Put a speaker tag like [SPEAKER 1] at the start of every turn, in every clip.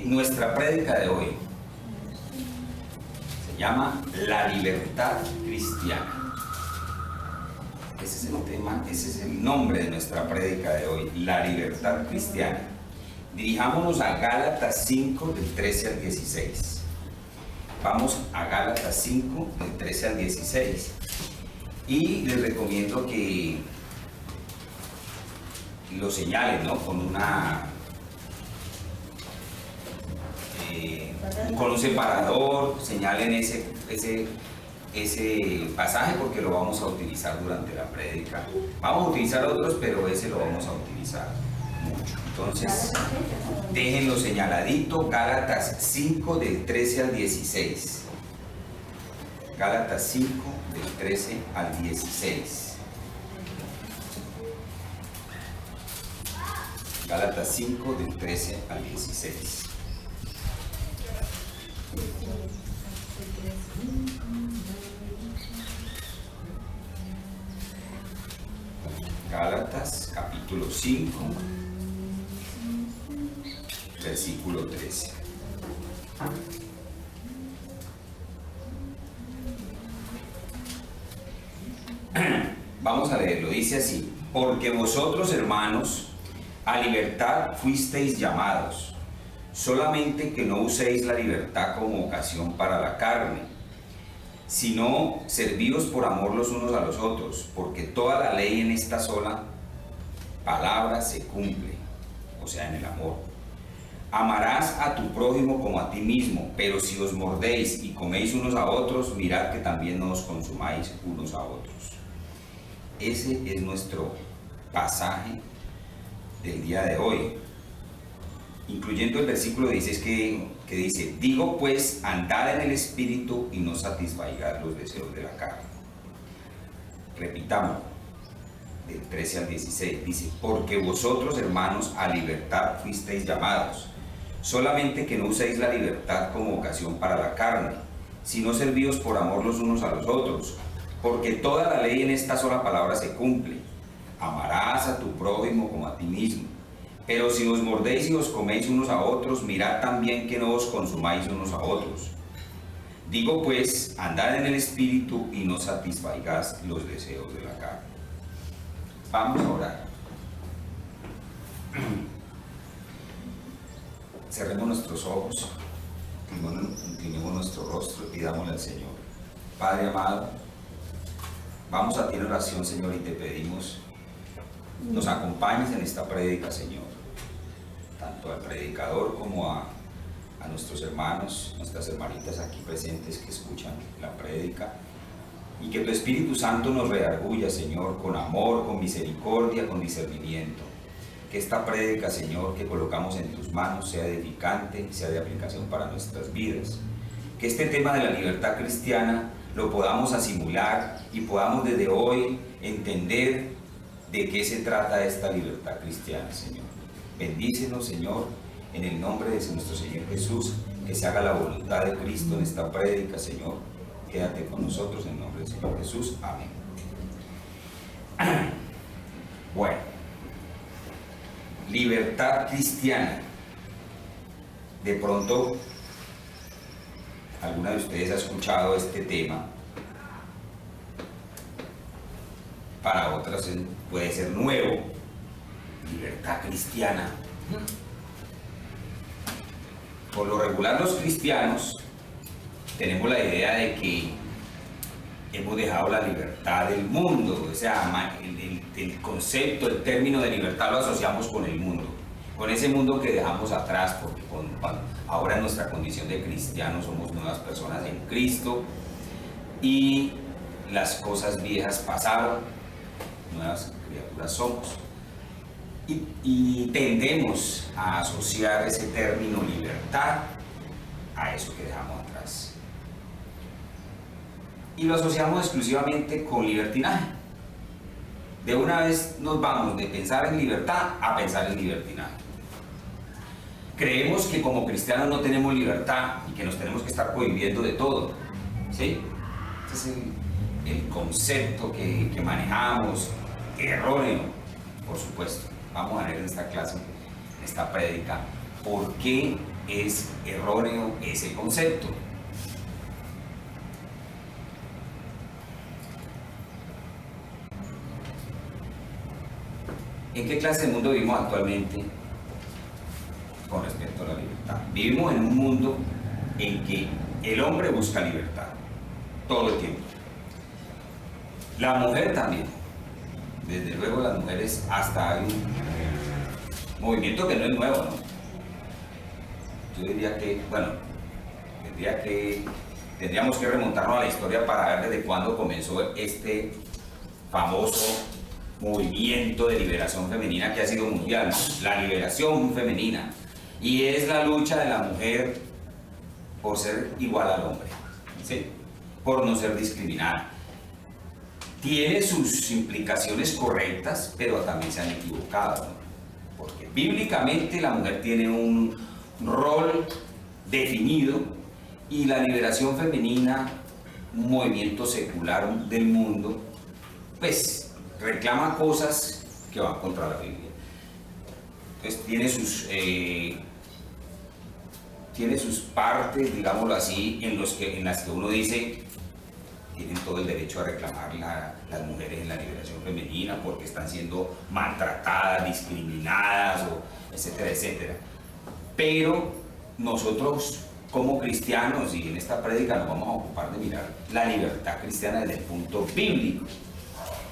[SPEAKER 1] Nuestra prédica de hoy se llama La libertad cristiana. Ese es el tema, ese es el nombre de nuestra prédica de hoy, La libertad cristiana. Dirijámonos a Gálatas 5, del 13 al 16. Vamos a Gálatas 5, del 13 al 16. Y les recomiendo que lo señalen, ¿no? Con un separador, señalen ese pasaje porque lo vamos a utilizar durante la prédica. Vamos a utilizar otros, pero ese lo vamos a utilizar mucho. Entonces, déjenlo señaladito, Gálatas 5 del 13 al 16. Gálatas 5 del 13 al 16. Gálatas 5 del 13 al 16. Gálatas capítulo 5, versículo 13. Vamos a leerlo, dice así: porque vosotros, hermanos, a libertad fuisteis llamados, solamente que no uséis la libertad como ocasión para la carne, sino servíos por amor los unos a los otros, porque toda la ley en esta sola palabra se cumple, o sea, en el amor. Amarás a tu prójimo como a ti mismo, pero si os mordéis y coméis unos a otros, mirad que también no os consumáis unos a otros. Ese es nuestro pasaje del día de hoy, incluyendo el versículo 16 que dice: digo pues, andad en el Espíritu y no satisfagáis los deseos de la carne. Repitamos, del 13 al 16, dice: porque vosotros, hermanos, a libertad fuisteis llamados, solamente que no uséis la libertad como ocasión para la carne, sino servíos por amor los unos a los otros, porque toda la ley en esta sola palabra se cumple: amarás a tu prójimo como a ti mismo. Pero si os mordéis y os coméis unos a otros, mirad también que no os consumáis unos a otros. Digo pues, andad en el Espíritu y no satisfagáis los deseos de la carne. Vamos a orar. Cerremos nuestros ojos, inclinemos nuestro rostro y pidámosle al Señor. Padre amado, vamos a ti en oración, Señor, y te pedimos nos acompañes en esta prédica, Señor, tanto al predicador como a nuestros hermanos, nuestras hermanitas aquí presentes que escuchan la prédica, y que tu Espíritu Santo nos redarguya, Señor, con amor, con misericordia, con discernimiento. Que esta prédica, Señor, que colocamos en tus manos sea edificante, sea de aplicación para nuestras vidas. Que este tema de la libertad cristiana lo podamos asimilar y podamos desde hoy entender de qué se trata esta libertad cristiana, Señor. Bendícenos, Señor, en el nombre de nuestro Señor Jesús, que se haga la voluntad de Cristo en esta prédica, Señor. Quédate con nosotros en el nombre del Señor Jesús. Amén. Bueno, libertad cristiana. De pronto, alguna de ustedes ha escuchado este tema. Para otras puede ser nuevo. Libertad cristiana. Por lo regular, los cristianos tenemos la idea de que hemos dejado la libertad del mundo. O sea, el concepto, el término de libertad lo asociamos con el mundo, con ese mundo que dejamos atrás, porque ahora en nuestra condición de cristianos somos nuevas personas en Cristo y las cosas viejas pasaron, nuevas criaturas somos. Y tendemos a asociar ese término libertad a eso que dejamos atrás. Y lo asociamos exclusivamente con libertinaje. De una vez nos vamos de pensar en libertad a pensar en libertinaje. Creemos que como cristianos no tenemos libertad y que nos tenemos que estar prohibiendo de todo. ¿Sí? Ese es el concepto que manejamos, erróneo, por supuesto. Vamos a ver en esta clase, en esta prédica, por qué es erróneo ese concepto. ¿En qué clase de mundo vivimos actualmente con respecto a la libertad? Vivimos en un mundo en que el hombre busca libertad todo el tiempo. La mujer también. Desde luego las mujeres, hasta hay un movimiento que no es nuevo, ¿no? Yo diría que, bueno, tendríamos que remontarnos a la historia para ver desde cuándo comenzó este famoso movimiento de liberación femenina que ha sido mundial, ¿no? La liberación femenina. Y es la lucha de la mujer por ser igual al hombre, ¿sí? Por no ser discriminada. Tiene sus implicaciones correctas, pero también se han equivocado, ¿no? Porque bíblicamente la mujer tiene un rol definido y la liberación femenina, un movimiento secular del mundo, pues reclama cosas que van contra la Biblia. Entonces tiene sus partes, digámoslo así, en las que uno dice tienen todo el derecho a reclamar las mujeres en la liberación femenina porque están siendo maltratadas, discriminadas, etcétera, etcétera. Pero nosotros como cristianos, y en esta prédica nos vamos a ocupar de mirar la libertad cristiana desde el punto bíblico.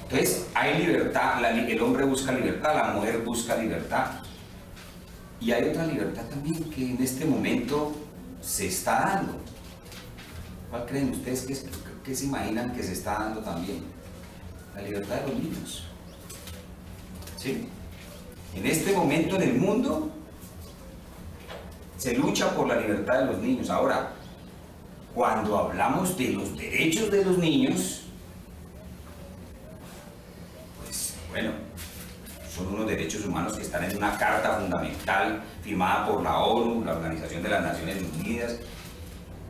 [SPEAKER 1] Entonces, hay libertad, el hombre busca libertad, la mujer busca libertad. Y hay otra libertad también que en este momento se está dando. ¿Cuál creen ustedes que se imaginan que se está dando también? La libertad de los niños. ¿Sí? En este momento en el mundo se lucha por la libertad de los niños. Ahora, cuando hablamos de los derechos de los niños, pues bueno, son unos derechos humanos que están en una carta fundamental firmada por la ONU, la Organización de las Naciones Unidas,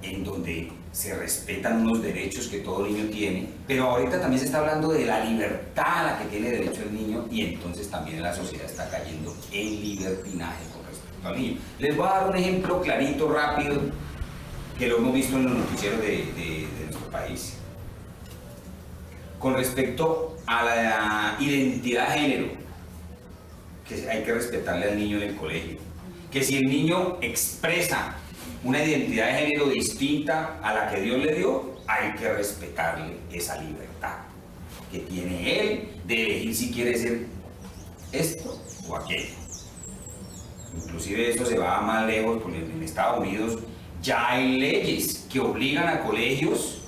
[SPEAKER 1] en donde se respetan unos derechos que todo niño tiene, pero ahorita también se está hablando de la libertad a la que tiene derecho el niño, y entonces también la sociedad está cayendo en libertinaje con respecto al niño. Les voy a dar un ejemplo clarito, rápido, que lo hemos visto en los noticieros de nuestro país. Con respecto a la identidad de género, que hay que respetarle al niño en el colegio, que si el niño expresa una identidad de género distinta a la que Dios le dio, hay que respetarle esa libertad que tiene él de elegir si quiere ser esto o aquello. Inclusive esto se va más lejos, porque en Estados Unidos ya hay leyes que obligan a colegios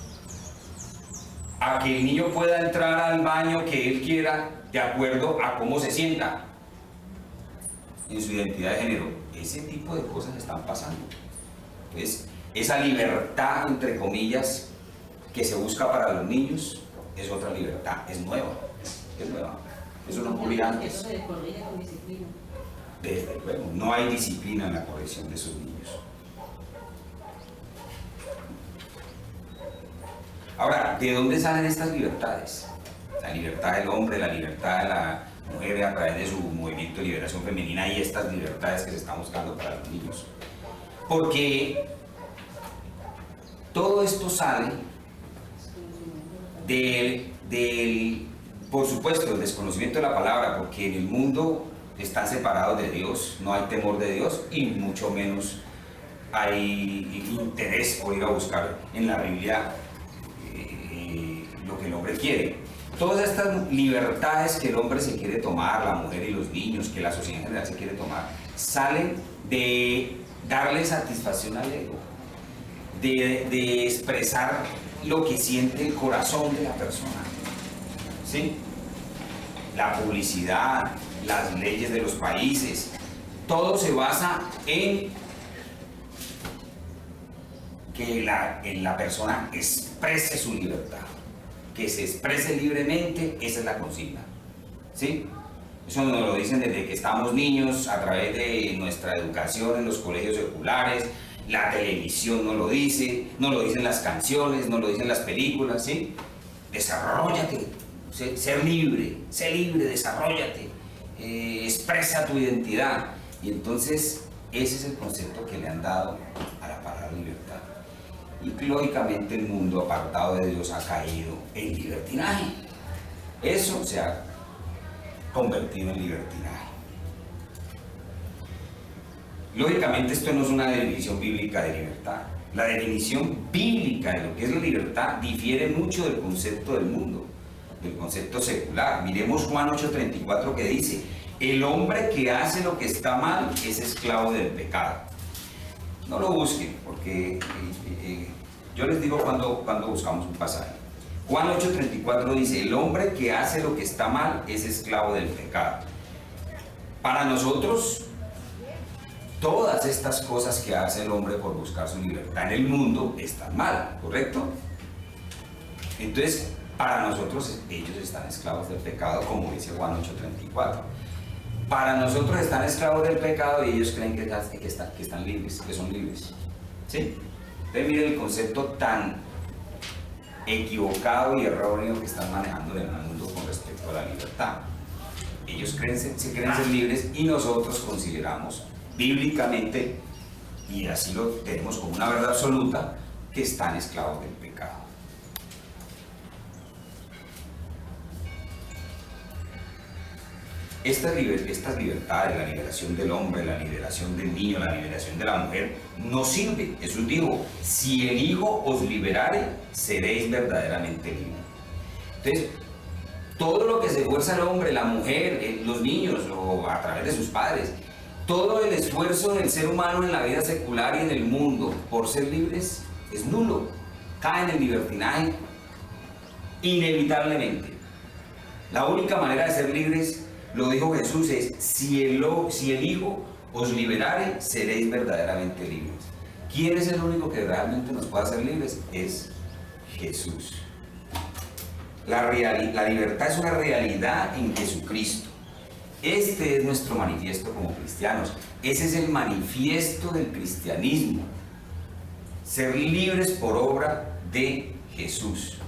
[SPEAKER 1] a que el niño pueda entrar al baño que él quiera de acuerdo a cómo se sienta en su identidad de género. Ese tipo de cosas están pasando. Entonces, esa libertad, entre comillas, que se busca para los niños, es otra libertad, es nueva, eso no ocurría antes.
[SPEAKER 2] Eso se corrige con disciplina.
[SPEAKER 1] Desde luego, no hay disciplina en la corrección de esos niños. Ahora, ¿de dónde salen estas libertades? La libertad del hombre, la libertad de la mujer a través de su movimiento de liberación femenina, y estas libertades que se están buscando para los niños. Porque todo esto sale por supuesto, el desconocimiento de la palabra, porque en el mundo están separados de Dios, no hay temor de Dios y mucho menos hay interés por ir a buscar en la Biblia lo que el hombre quiere. Todas estas libertades que el hombre se quiere tomar, la mujer y los niños, que la sociedad en general se quiere tomar, salen de darle satisfacción al ego, de expresar lo que siente el corazón de la persona, ¿sí? La publicidad, las leyes de los países, todo se basa en que la persona exprese su libertad, que se exprese libremente. Esa es la consigna, ¿sí? Eso nos lo dicen desde que estamos niños, a través de nuestra educación en los colegios seculares. La televisión nos lo dice, nos lo dicen las canciones, nos lo dicen las películas, ¿sí? Desarróllate, sé libre, desarróllate, expresa tu identidad. Y entonces Ese es el concepto que le han dado a la palabra libertad. Y lógicamente el mundo apartado de Dios ha caído en libertinaje. Eso se ha convertido en libertinaje. Lógicamente esto no es una definición bíblica de libertad. La definición bíblica de lo que es la libertad difiere mucho del concepto del mundo, del concepto secular. Miremos Juan 8:34 que dice: el hombre que hace lo que está mal es esclavo del pecado. No lo busquen, porque yo les digo cuando buscamos un pasaje. Juan 8:34 dice: el hombre que hace lo que está mal es esclavo del pecado. Para nosotros, todas estas cosas que hace el hombre por buscar su libertad en el mundo están mal, ¿correcto? Entonces, para nosotros ellos están esclavos del pecado, como dice Juan 8:34. Para nosotros están esclavos del pecado y ellos creen que están libres, que son libres. ¿Sí? Entonces miren el concepto tan equivocado y erróneo que están manejando en el mundo con respecto a la libertad. Ellos se creen ser libres y nosotros consideramos bíblicamente, y así lo tenemos como una verdad absoluta, que están esclavos del pecado. Estas libertades, la liberación del hombre, la liberación del niño, la liberación de la mujer, no sirve. Jesús dijo: si el Hijo os liberare, seréis verdaderamente libres. Entonces, todo lo que se esfuerza el hombre, la mujer, los niños, o a través de sus padres, todo el esfuerzo del ser humano en la vida secular y en el mundo por ser libres es nulo. Caen en el libertinaje inevitablemente. La única manera de ser libres, lo dijo Jesús, es: si el Hijo os liberare, seréis verdaderamente libres. ¿Quién es el único que realmente nos puede hacer libres? Es Jesús. La libertad es una realidad en Jesucristo. Este es nuestro manifiesto como cristianos. Ese es el manifiesto del cristianismo. Ser libres por obra de Jesús.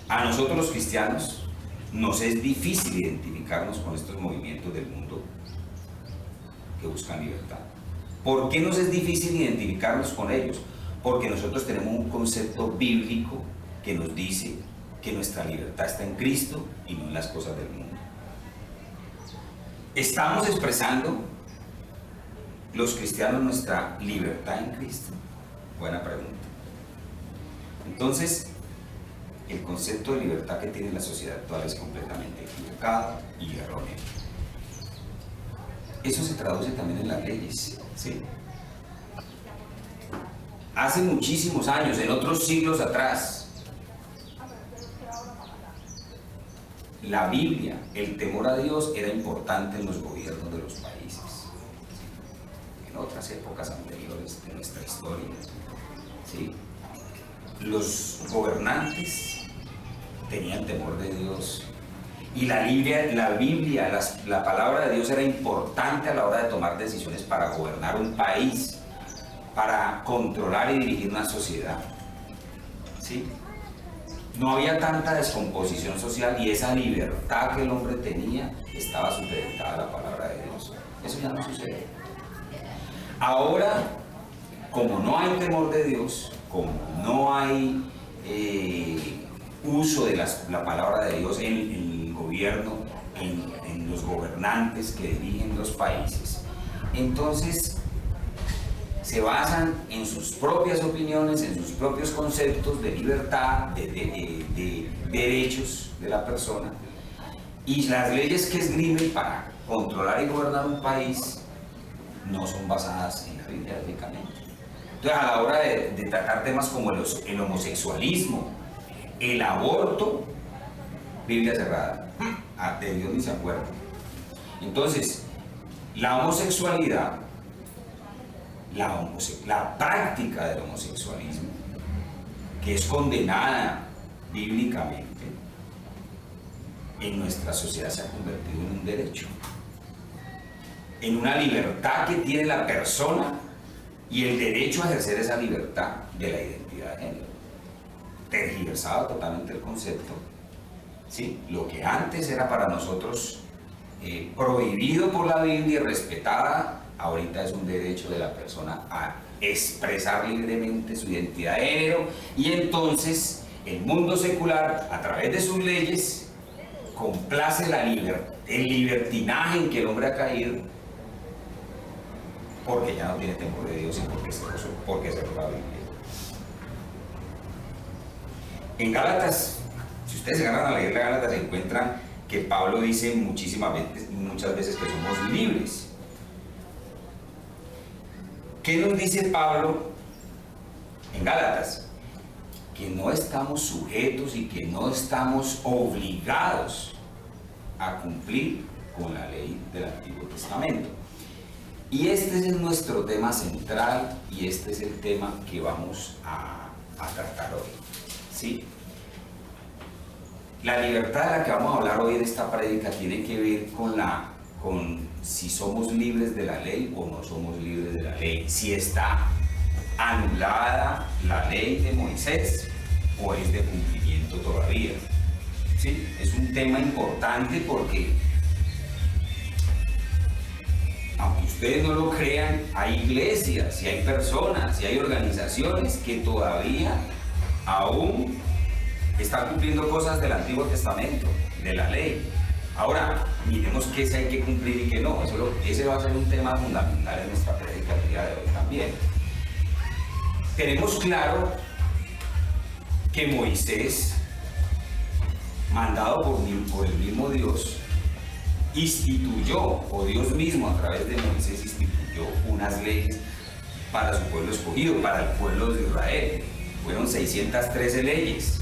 [SPEAKER 1] A nosotros los cristianos nos es difícil identificarnos con estos movimientos del mundo que buscan libertad. ¿Por qué nos es difícil identificarnos con ellos? Porque nosotros tenemos un concepto bíblico que nos dice que nuestra libertad está en Cristo y no en las cosas del mundo. ¿Estamos expresando los cristianos nuestra libertad en Cristo? Buena pregunta. Entonces, el concepto de libertad que tiene la sociedad actual es completamente equivocado y erróneo. Eso se traduce también en las leyes, ¿sí? Hace muchísimos años, en otros siglos atrás, la Biblia, el temor a Dios era importante en los gobiernos de los países. En otras épocas anteriores de nuestra historia, ¿sí? Los gobernantes tenían temor de Dios y la Biblia, la palabra de Dios era importante a la hora de tomar decisiones para gobernar un país, para controlar y dirigir una sociedad, ¿sí? No había tanta descomposición social y esa libertad que el hombre tenía estaba supeditada a la palabra de Dios. Eso ya no sucede. Ahora, como no hay temor de Dios, como no hay uso de la palabra de Dios en el gobierno, en los gobernantes que dirigen los países, entonces se basan en sus propias opiniones, en sus propios conceptos de libertad, de derechos de la persona, y las leyes que esgrimen para controlar y gobernar un país no son basadas en la Biblia, lógicamente. Entonces, a la hora de tratar temas como el homosexualismo, el aborto, Biblia cerrada, de Dios ni se acuerda. Entonces, la homosexualidad, la práctica del homosexualismo, que es condenada bíblicamente, en nuestra sociedad se ha convertido en un derecho, en una libertad que tiene la persona y el derecho a ejercer esa libertad de la identidad de género. Tergiversado totalmente el concepto, ¿sí? Lo que antes era para nosotros prohibido por la Biblia y respetada, ahorita es un derecho de la persona a expresar libremente su identidad de género, y entonces el mundo secular, a través de sus leyes, complace el libertinaje en que el hombre ha caído, porque ya no tiene temor de Dios y porque cerró la Biblia. En Gálatas, si ustedes se ganan a leer la Gálatas, encuentran que Pablo dice muchas veces que somos libres. ¿Qué nos dice Pablo en Gálatas? Que no estamos sujetos y que no estamos obligados a cumplir con la ley del Antiguo Testamento. Y este es nuestro tema central y este es el tema que vamos a tratar hoy, ¿sí? La libertad de la que vamos a hablar hoy en esta prédica tiene que ver con si somos libres de la ley o no somos libres de la ley, si está anulada la ley de Moisés o es de cumplimiento todavía. ¿Sí? Es un tema importante porque, aunque ustedes no lo crean, hay iglesias y hay personas y hay organizaciones que todavía aún están cumpliendo cosas del Antiguo Testamento, de la ley. Ahora, miremos qué se hay que cumplir y qué no. Ese va a ser un tema fundamental en nuestra prédica del día de hoy también. Tenemos claro que Moisés, mandado por el mismo Dios, instituyó, o Dios mismo a través de Moisés instituyó unas leyes para su pueblo escogido, para el pueblo de Israel. Fueron 613 leyes.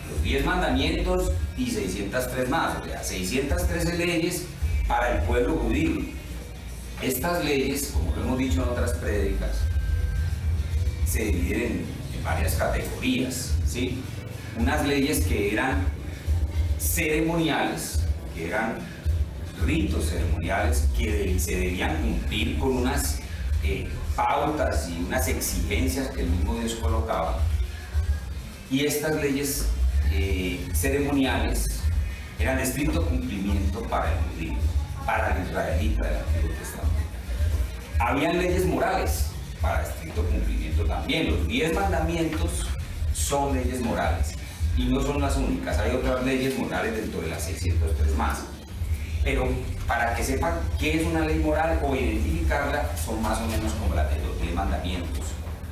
[SPEAKER 1] Los 10 mandamientos y 603 más, o sea, 613 leyes para el pueblo judío. Estas leyes, como lo hemos dicho en otras prédicas, se dividen en varias categorías, ¿sí? Unas leyes que eran ceremoniales, que eran ritos ceremoniales que se debían cumplir con unas pautas y unas exigencias que el mismo Dios colocaba. Y estas leyes ceremoniales eran de estricto cumplimiento para el judío, para el israelita del Antiguo Testamento. Habían leyes morales para estricto cumplimiento también. Los 10 mandamientos son leyes morales y no son las únicas. Hay otras leyes morales dentro de las 603 más. Pero para que sepan qué es una ley moral o identificarla, son más o menos como las de los 10 mandamientos,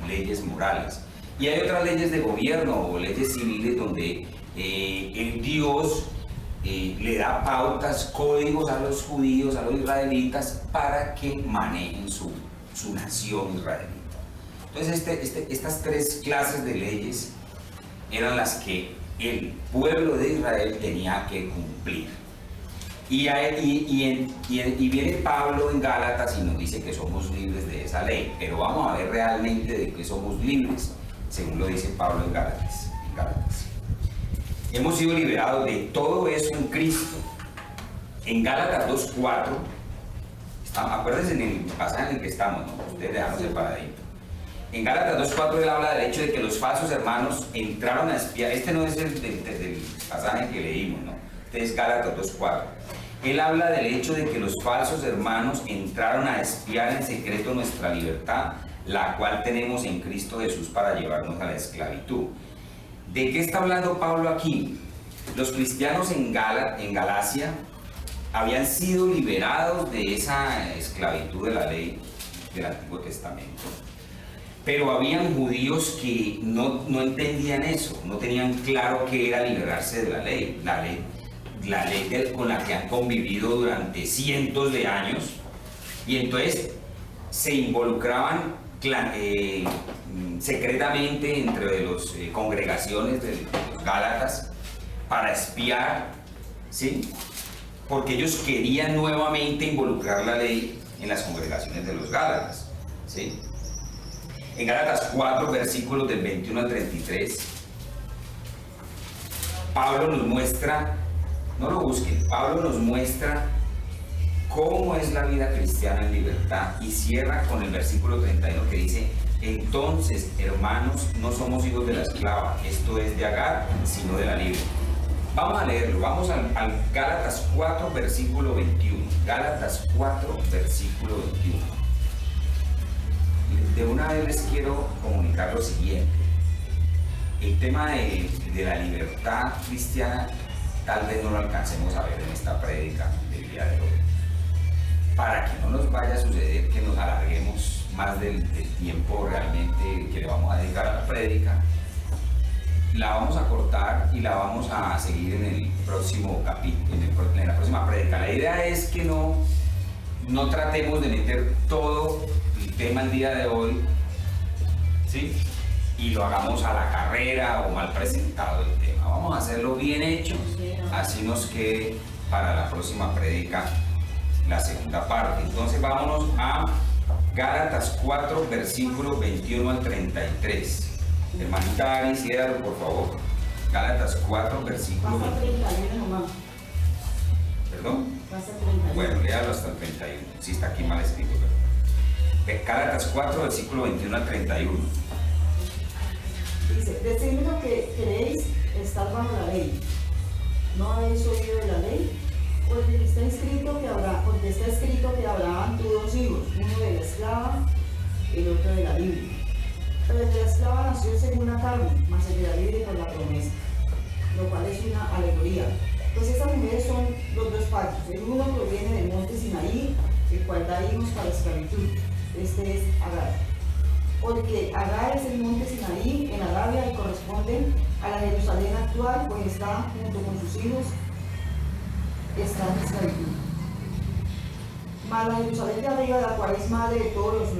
[SPEAKER 1] leyes morales. Y hay otras leyes de gobierno o leyes civiles donde el Dios le da pautas, códigos a los judíos, a los israelitas, para que manejen su nación israelita. Entonces estas 3 clases de leyes eran las que el pueblo de Israel tenía que cumplir. Y viene Pablo en Gálatas y nos dice que somos libres de esa ley, pero vamos a ver realmente de qué somos libres, según lo dice Pablo en Gálatas. Hemos sido liberados de todo eso en Cristo. En Gálatas 2:4, acuérdense en el pasaje en el que estamos, ¿no? Ustedes dejaron separadito. En Gálatas 2:4 él habla del hecho de que los falsos hermanos entraron a espiar. Este no es del pasaje que leímos, ¿no? Este es Gálatas 2:4. Él habla del hecho de que los falsos hermanos entraron a espiar en secreto nuestra libertad, la cual tenemos en Cristo Jesús para llevarnos a la esclavitud. ¿De qué está hablando Pablo aquí? Los cristianos en Galacia habían sido liberados de esa esclavitud de la ley del Antiguo Testamento. Pero habían judíos que no entendían eso, no tenían claro qué era liberarse de la ley con la que han convivido durante cientos de años, y entonces se involucraban secretamente entre las congregaciones de los Gálatas para espiar, ¿sí? Porque ellos querían nuevamente involucrar la ley en las congregaciones de los Gálatas, ¿sí? En Gálatas 4, versículos del 21 al 33, Pablo nos muestra, no lo busquen, Pablo nos muestra cómo es la vida cristiana en libertad, y cierra con el versículo 31 que dice: entonces, hermanos, no somos hijos de la esclava, esto es de Agar, sino de la libre. Vamos a leerlo, vamos al Gálatas 4, versículo 21. Gálatas 4, versículo 21. De una vez les quiero comunicar lo siguiente. El tema de la libertad cristiana tal vez no lo alcancemos a ver en esta prédica del día de hoy. Para que no nos vaya a suceder que nos alarguemos más del tiempo realmente que le vamos a dedicar a la prédica, la vamos a cortar y la vamos a seguir en el próximo capítulo, en la próxima prédica. La idea es que no tratemos de meter todo el tema el día de hoy, ¿sí? Y lo hagamos a la carrera o mal presentado el tema. Vamos a hacerlo bien hecho, así nos quede para la próxima prédica la segunda parte. Entonces vámonos a Gálatas 4, versículos 21 al 33. Hermanita Ari, ciérralo por favor. Gálatas 4, versículo
[SPEAKER 2] 21.
[SPEAKER 1] ¿Perdón?
[SPEAKER 2] Pasa 31.
[SPEAKER 1] Bueno, léalo hasta el 31. Sí, está aquí mal escrito. Pero... Gálatas 4, versículo 21 al 31.
[SPEAKER 2] Dice, decidme que queréis estar bajo la ley. ¿No habéis oído de la ley? Porque está escrito que Abraham tuvo dos hijos, uno de la esclava y el otro de la libre. Pero el de la esclava nació según la carne, mas el de la libre por la promesa, lo cual es una alegoría. Pues estas mujeres son los dos pactos. El uno proviene del monte Sinaí, el cual da hijos para esclavitud. Este es Agar. Porque Agar es el monte Sinaí en Arabia y corresponde a la Jerusalén actual, pues está junto con sus hijos, está en esclavitud. Mas la Jerusalén de arriba, la cual es madre de todos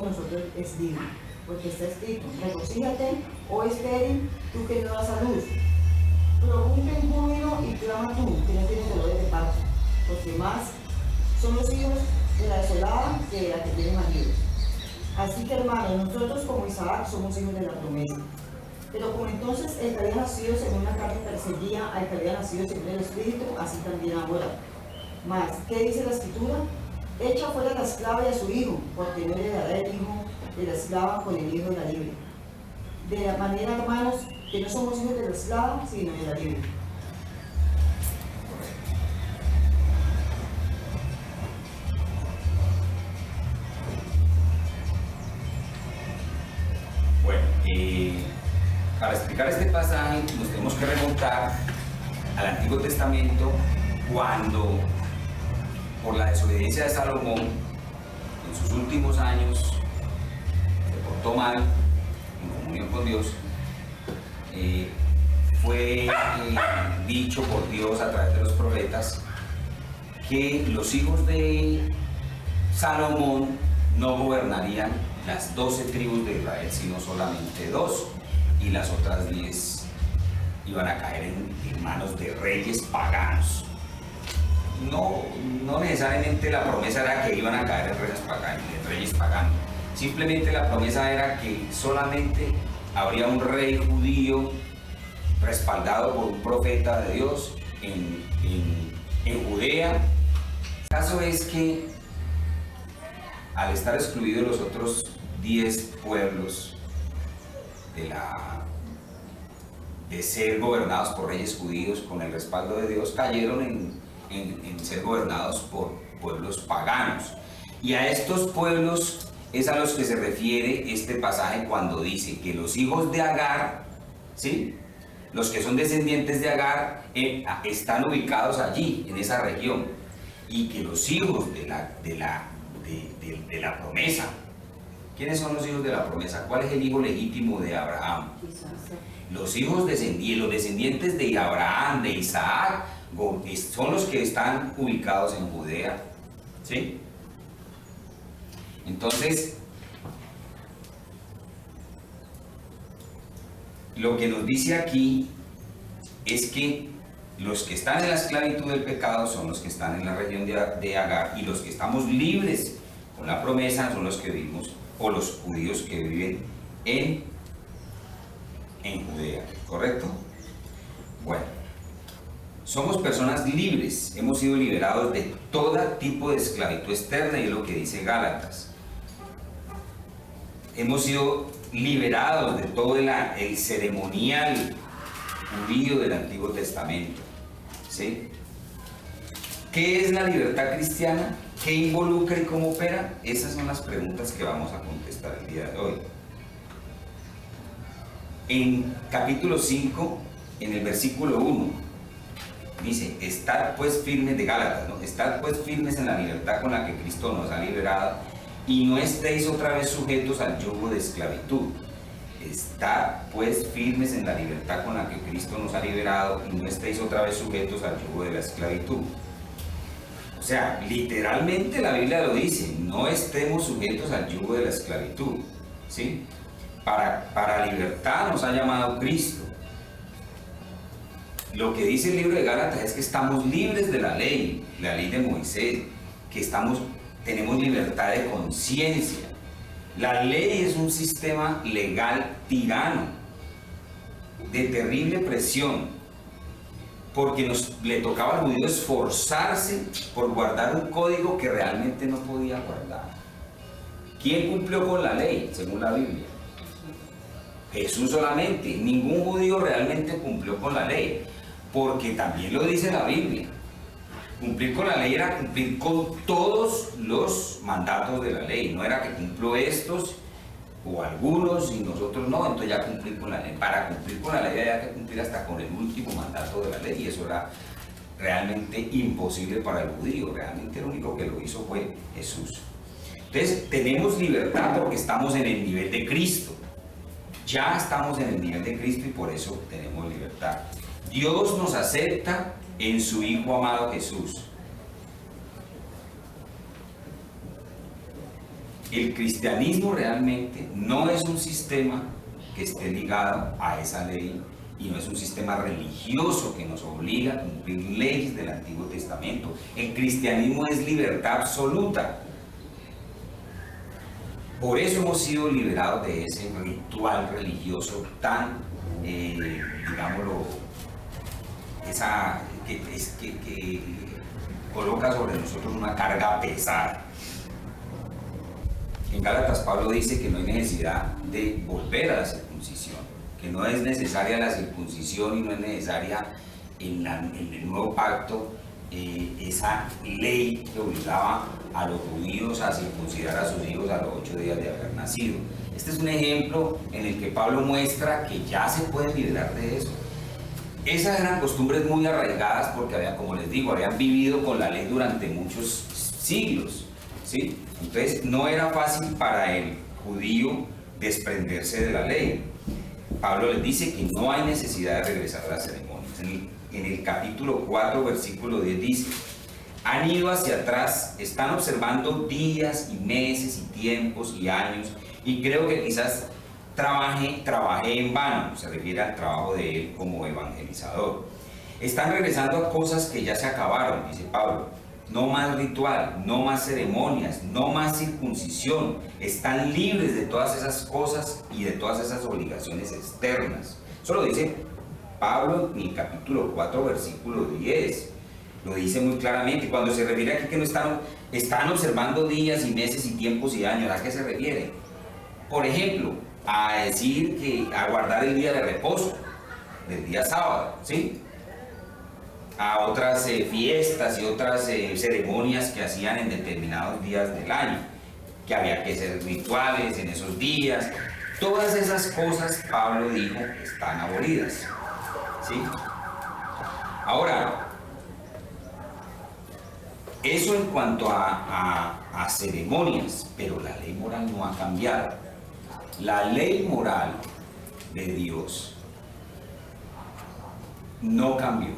[SPEAKER 2] nosotros, es digna, porque está escrito: regocíjate, oh estéril, tú que no das a luz. Prorrumpe en júbilo y clama tú, que no tienes dolores de parto, porque más son los hijos de la desolada que de la que tiene marido. Así que, hermanos, nosotros como Isaac somos hijos de la promesa. Pero como entonces el que había nacido según la carne perseguía al que había nacido según el Espíritu, así también ahora. Mas, ¿qué dice la Escritura? Echa fuera a la esclava y a su hijo, porque no heredará el hijo de la esclava con el hijo de la libre. De la manera, hermanos, que no somos hijos de la esclava, sino de la libre.
[SPEAKER 1] Bueno, para explicar este pasaje nos tenemos que remontar al Antiguo Testamento, cuando por la desobediencia de Salomón en sus últimos años se portó mal en comunión con Dios. Fue dicho por Dios a través de los profetas que los hijos de Salomón no gobernarían las 12 tribus de Israel, sino solamente 2, y las otras 10 iban a caer en manos de reyes paganos. No necesariamente la promesa era que iban a caer en reyes paganos, simplemente la promesa era que solamente habría un rey judío respaldado por un profeta de Dios en Judea. El caso es que al estar excluidos los otros 10 pueblos de ser gobernados por reyes judíos con el respaldo de Dios, cayeron en ser gobernados por pueblos paganos. Y a estos pueblos es a los que se refiere este pasaje cuando dice que los hijos de Agar, ¿sí?, los que son descendientes de Agar, están ubicados allí, en esa región, y que los hijos de la promesa. ¿Quiénes son los hijos de la promesa? ¿Cuál es el hijo legítimo de Abraham? Los descendientes de Abraham, de Isaac, son los que están ubicados en Judea, ¿sí? Entonces, lo que nos dice aquí es que los que están en la esclavitud del pecado son los que están en la región de Agar, y los que estamos libres con la promesa son los que vivimos, o los judíos que viven en Judea, ¿correcto? Bueno, somos personas libres, hemos sido liberados de todo tipo de esclavitud externa, y es lo que dice Gálatas. Hemos sido liberados de todo el ceremonial judío del Antiguo Testamento, ¿sí? ¿Qué es la libertad cristiana? ¿Qué involucra y cómo opera? Esas son las preguntas que vamos a contestar el día de hoy. En capítulo 5, en el versículo 1, dice, estad pues firmes de Gálatas, ¿no? Estad pues firmes en la libertad con la que Cristo nos ha liberado y no estéis otra vez sujetos al yugo de esclavitud. Estad pues firmes en la libertad con la que Cristo nos ha liberado y no estéis otra vez sujetos al yugo de la esclavitud. O sea, literalmente la Biblia lo dice, no estemos sujetos al yugo de la esclavitud, ¿sí? Para libertad nos ha llamado Cristo. Lo que dice el libro de Gálatas es que estamos libres de la ley de Moisés, que tenemos libertad de conciencia. La ley es un sistema legal tirano, de terrible presión, porque le tocaba al judío esforzarse por guardar un código que realmente no podía guardar. ¿Quién cumplió con la ley, según la Biblia? Jesús solamente. Ningún judío realmente cumplió con la ley, porque también lo dice la Biblia. Cumplir con la ley era cumplir con todos los mandatos de la ley, no era que cumplo estos o algunos y nosotros no, entonces ya cumplir con la ley. Para cumplir con la ley había que cumplir hasta con el último mandato de la ley, y eso era realmente imposible para el judío. Realmente el único que lo hizo fue Jesús. Entonces tenemos libertad porque estamos en el nivel de Cristo. Ya estamos en el nivel de Cristo y por eso tenemos libertad. Dios nos acepta en su Hijo amado Jesús. El cristianismo realmente no es un sistema que esté ligado a esa ley y no es un sistema religioso que nos obliga a cumplir leyes del Antiguo Testamento. El cristianismo es libertad absoluta. Por eso hemos sido liberados de ese ritual religioso tan, digámoslo, que coloca sobre nosotros una carga pesada. En Gálatas Pablo dice que no hay necesidad de volver a la circuncisión, que no es necesaria la circuncisión y no es necesaria en el nuevo pacto esa ley que obligaba a los judíos a circuncidar a sus hijos a los 8 días de haber nacido. Este es un ejemplo en el que Pablo muestra que ya se puede liberar de eso. Esas eran costumbres muy arraigadas porque como les digo, habían vivido con la ley durante muchos siglos, ¿sí? Entonces no era fácil para el judío desprenderse de la ley. Pablo les dice que no hay necesidad de regresar a las ceremonias. En el capítulo 4, versículo 10 dice, han ido hacia atrás, están observando días y meses y tiempos y años, y creo que quizás trabajé en vano, se refiere al trabajo de él como evangelizador. Están regresando a cosas que ya se acabaron, dice Pablo. No más ritual, no más ceremonias, no más circuncisión. Están libres de todas esas cosas y de todas esas obligaciones externas. Eso lo dice Pablo en el capítulo 4, versículo 10. Lo dice muy claramente. Cuando se refiere aquí que no están observando días y meses y tiempos y años, ¿a qué se refiere? Por ejemplo, a decir que a guardar el día de reposo, del día sábado, ¿sí? A otras fiestas y otras ceremonias que hacían en determinados días del año, que había que hacer rituales en esos días. Todas esas cosas, Pablo dijo, están abolidas, ¿sí? Ahora, eso en cuanto a ceremonias, pero la ley moral no ha cambiado. La ley moral de Dios no cambió.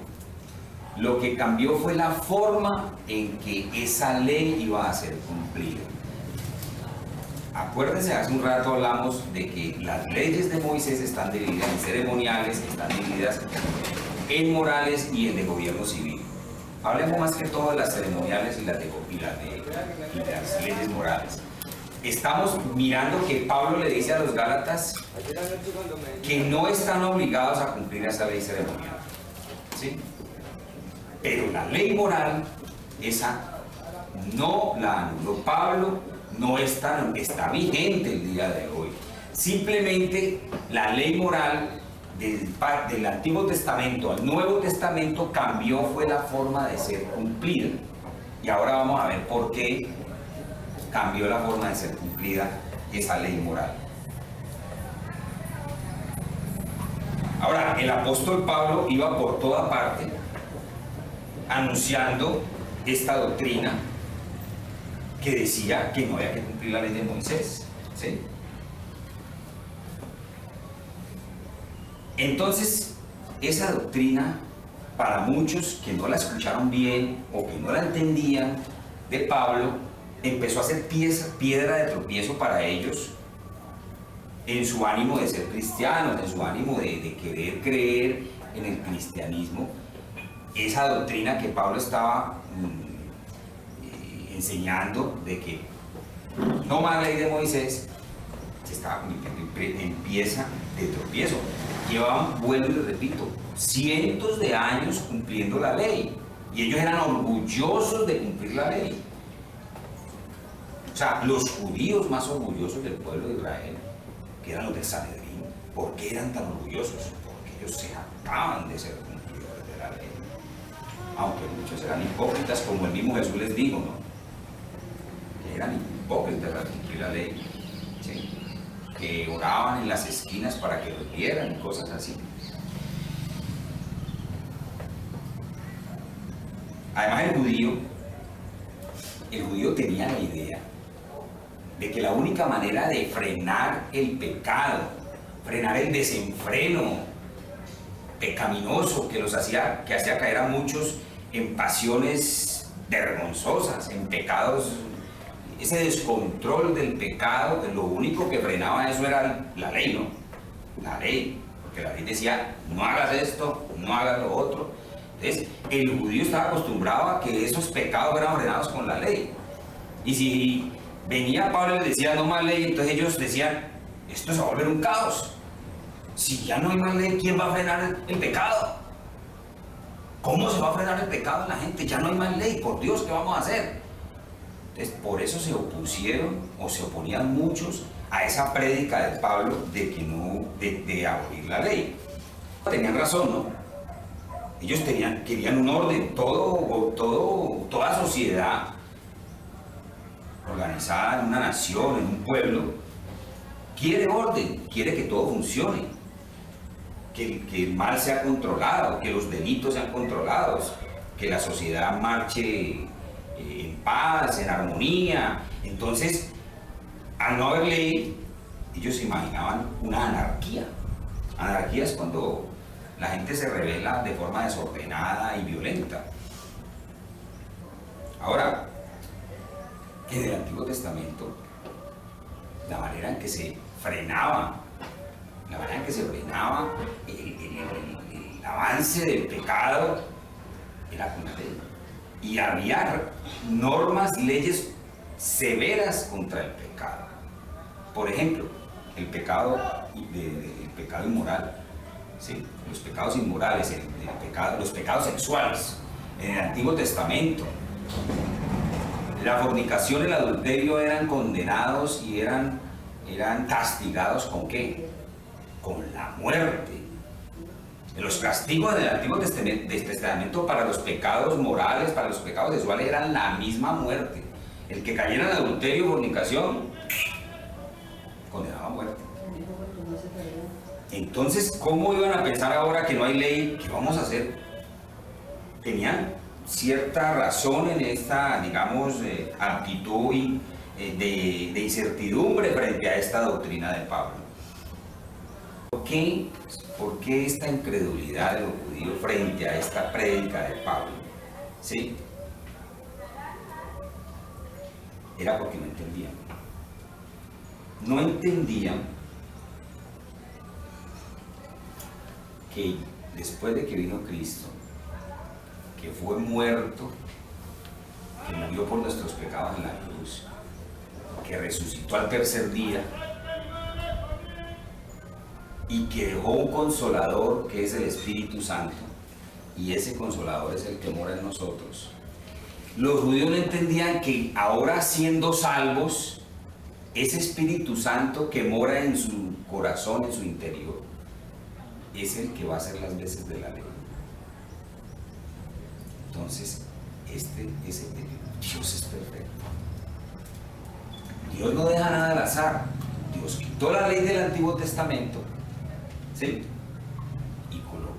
[SPEAKER 1] Lo que cambió fue la forma en que esa ley iba a ser cumplida. Acuérdense, hace un rato hablamos de que las leyes de Moisés están divididas en ceremoniales, están divididas en morales y en de gobierno civil. Hablemos más que todo de las ceremoniales y las leyes morales. Estamos mirando que Pablo le dice a los Gálatas que no están obligados a cumplir esa ley ceremonial, ¿sí? Pero la ley moral, esa no la anuló Pablo, no está vigente el día de hoy. Simplemente la ley moral del Antiguo Testamento al Nuevo Testamento cambió fue la forma de ser cumplida. Y ahora vamos a ver por qué cambió la forma de ser cumplida esa ley moral. Ahora, el apóstol Pablo iba por toda parte anunciando esta doctrina que decía que no había que cumplir la ley de Moisés, ¿sí? Entonces, esa doctrina, para muchos que no la escucharon bien o que no la entendían de Pablo, empezó a ser piedra de tropiezo para ellos en su ánimo de ser cristianos, en su ánimo de querer creer en el cristianismo. Esa doctrina que Pablo estaba enseñando de que no más ley de Moisés, se estaba convirtiendo en pieza de tropiezo. Llevaban, vuelvo y les repito, cientos de años cumpliendo la ley y ellos eran orgullosos de cumplir la ley. O sea, los judíos más orgullosos del pueblo de Israel, que eran los del Sanedrín, ¿por qué eran tan orgullosos? Porque ellos se jactaban de ser cumplidores de la ley, aunque muchos eran hipócritas, como el mismo Jesús les dijo, ¿no? Que eran hipócritas al cumplir la ley, ¿sí? Que oraban en las esquinas para que los vieran y cosas así. Además el judío tenía la idea de que la única manera de frenar el pecado, frenar el desenfreno pecaminoso que hacía caer a muchos en pasiones vergonzosas, en pecados, ese descontrol del pecado, lo único que frenaba eso era la ley, ¿no? La ley, porque la ley decía, no hagas esto, no hagas lo otro. Entonces, el judío estaba acostumbrado a que esos pecados eran frenados con la ley. Y si venía Pablo y les decía, no más ley, entonces ellos decían, esto se va a volver un caos. Si ya no hay más ley, ¿quién va a frenar el pecado? ¿Cómo se va a frenar el pecado en la gente? Ya no hay más ley, por Dios, ¿qué vamos a hacer? Entonces, por eso se opusieron o se oponían muchos a esa prédica de Pablo de que no, de abolir la ley. Tenían razón, ¿no? Ellos querían un orden, toda sociedad organizada en una nación, en un pueblo, quiere orden, quiere que todo funcione, que el mal sea controlado, que los delitos sean controlados, que la sociedad marche en paz, en armonía. Entonces, al no haber ley, ellos se imaginaban una anarquía. Anarquía es cuando la gente se rebela de forma desordenada y violenta. Ahora, en el Antiguo Testamento, la manera en que se frenaba el avance del pecado era con la ley. Y había normas, leyes severas contra el pecado. Por ejemplo, el pecado inmoral, ¿sí? Los pecados inmorales, los pecados sexuales en el Antiguo Testamento. La fornicación y el adulterio eran condenados y eran castigados ¿con qué? Con la muerte. Los castigos del Antiguo Testamento para los pecados morales, para los pecados sexuales, eran la misma muerte. El que cayera en adulterio o fornicación, condenaba a muerte. Entonces, ¿cómo iban a pensar ahora que no hay ley? ¿Qué vamos a hacer? Tenían cierta razón en esta, digamos, actitud de incertidumbre frente a esta doctrina de Pablo. ¿Por qué esta incredulidad de los judíos frente a esta prédica de Pablo? ¿Sí? Era porque no entendían. No entendían que después de que vino Cristo, que fue muerto, que murió por nuestros pecados en la cruz, que resucitó al tercer día y que dejó un consolador que es el Espíritu Santo, y ese consolador es el que mora en nosotros. Los judíos no entendían que ahora, siendo salvos, ese Espíritu Santo que mora en su corazón, en su interior, es el que va a hacer las veces de la ley. Entonces, Dios es perfecto. Dios no deja nada al azar. Dios quitó la ley del Antiguo Testamento, ¿sí?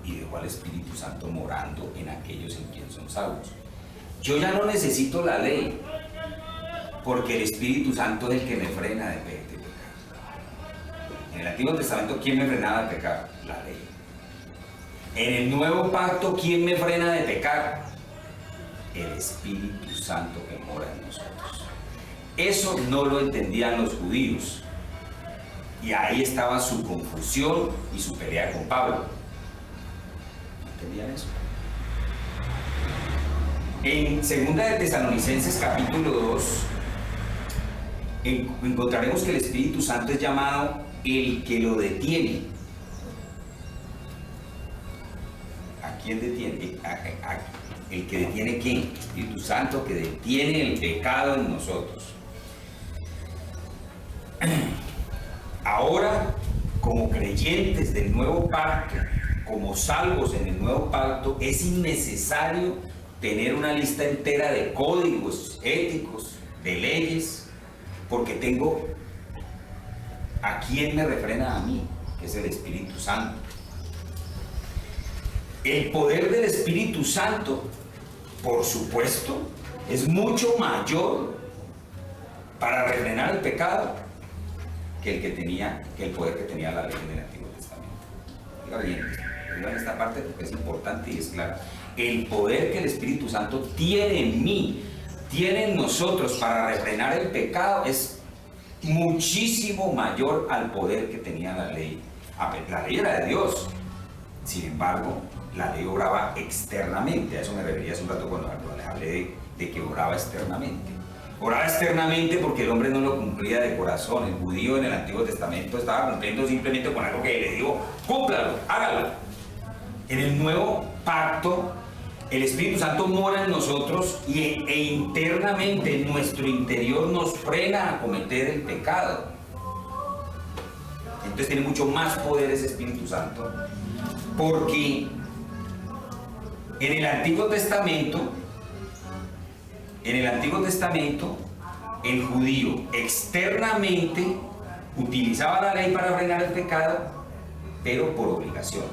[SPEAKER 1] Y dejó al Espíritu Santo morando en aquellos en quien son salvos. Yo ya no necesito la ley, porque el Espíritu Santo es el que me frena de pecar. En el Antiguo Testamento, ¿quién me frenaba de pecar? La ley. En el Nuevo Pacto, ¿quién me frena de pecar? El Espíritu Santo que mora en nosotros. Eso no lo entendían los judíos. Y ahí estaba su confusión y su pelea con Pablo. ¿No entendían eso? En 2 de Tesalonicenses capítulo 2 encontraremos que el Espíritu Santo es llamado el que lo detiene. ¿A quién detiene? ¿El que detiene quién? El Espíritu Santo que detiene el pecado en nosotros. Ahora, como creyentes del nuevo pacto, como salvos en el nuevo pacto, es innecesario tener una lista entera de códigos éticos, de leyes, porque tengo a quien me refrena a mí, que es el Espíritu Santo. El poder del Espíritu Santo, por supuesto, es mucho mayor para refrenar el pecado que el poder que tenía la ley en el Antiguo Testamento. Diga bien, en esta parte porque es importante y es claro. El poder que el Espíritu Santo tiene en mí, tiene en nosotros para refrenar el pecado es muchísimo mayor al poder que tenía la ley. La ley era de Dios. Sin embargo, la ley obraba externamente. A eso me refería hace un rato cuando les hablé de que obraba externamente. Oraba externamente porque el hombre no lo cumplía de corazón. El judío en el Antiguo Testamento estaba cumpliendo simplemente con algo que le dijo, cúmplalo, hágalo. En el Nuevo Pacto, el Espíritu Santo mora en nosotros e internamente en nuestro interior nos frena a cometer el pecado. Entonces tiene mucho más poder ese Espíritu Santo, porque en el Antiguo Testamento, el judío externamente utilizaba la ley para frenar el pecado, pero por obligación.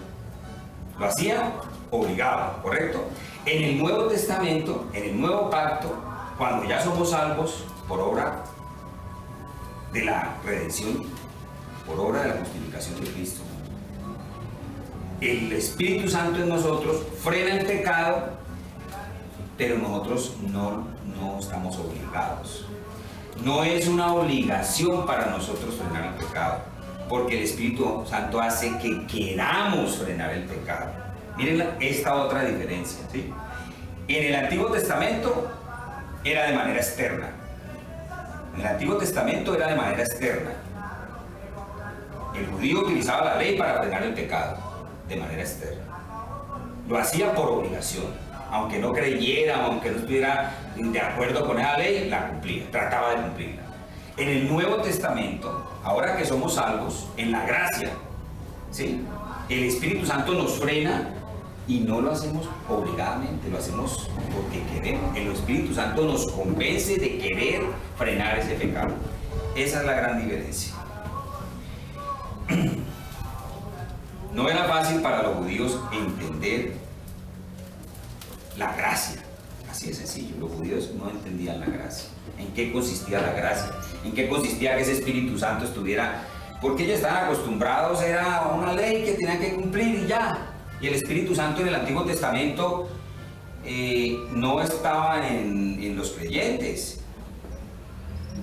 [SPEAKER 1] Lo hacía obligado, ¿correcto? En el Nuevo Testamento, en el Nuevo Pacto, cuando ya somos salvos por obra de la redención, por obra de la justificación de Cristo, el Espíritu Santo en nosotros frena el pecado, pero nosotros no estamos obligados. No es una obligación para nosotros frenar el pecado, porque el Espíritu Santo hace que queramos frenar el pecado. Miren esta otra diferencia, ¿sí? En el Antiguo Testamento era de manera externa. En el Antiguo Testamento era de manera externa. El judío utilizaba la ley para frenar el pecado, de manera externa. Lo hacía por obligación. Aunque no creyera, aunque no estuviera de acuerdo con esa ley, la cumplía, trataba de cumplirla. En el Nuevo Testamento, ahora que somos salvos, en la gracia, ¿sí? El Espíritu Santo nos frena y no lo hacemos obligadamente, lo hacemos porque queremos. El Espíritu Santo nos convence de querer frenar ese pecado. Esa es la gran diferencia. No era fácil para los judíos entender la gracia, así de sencillo. Los judíos no entendían la gracia. ¿En qué consistía la gracia? ¿En qué consistía que ese Espíritu Santo estuviera? Porque ellos estaban acostumbrados, era una ley que tenían que cumplir y ya. Y el Espíritu Santo en el Antiguo Testamento no estaba en los creyentes,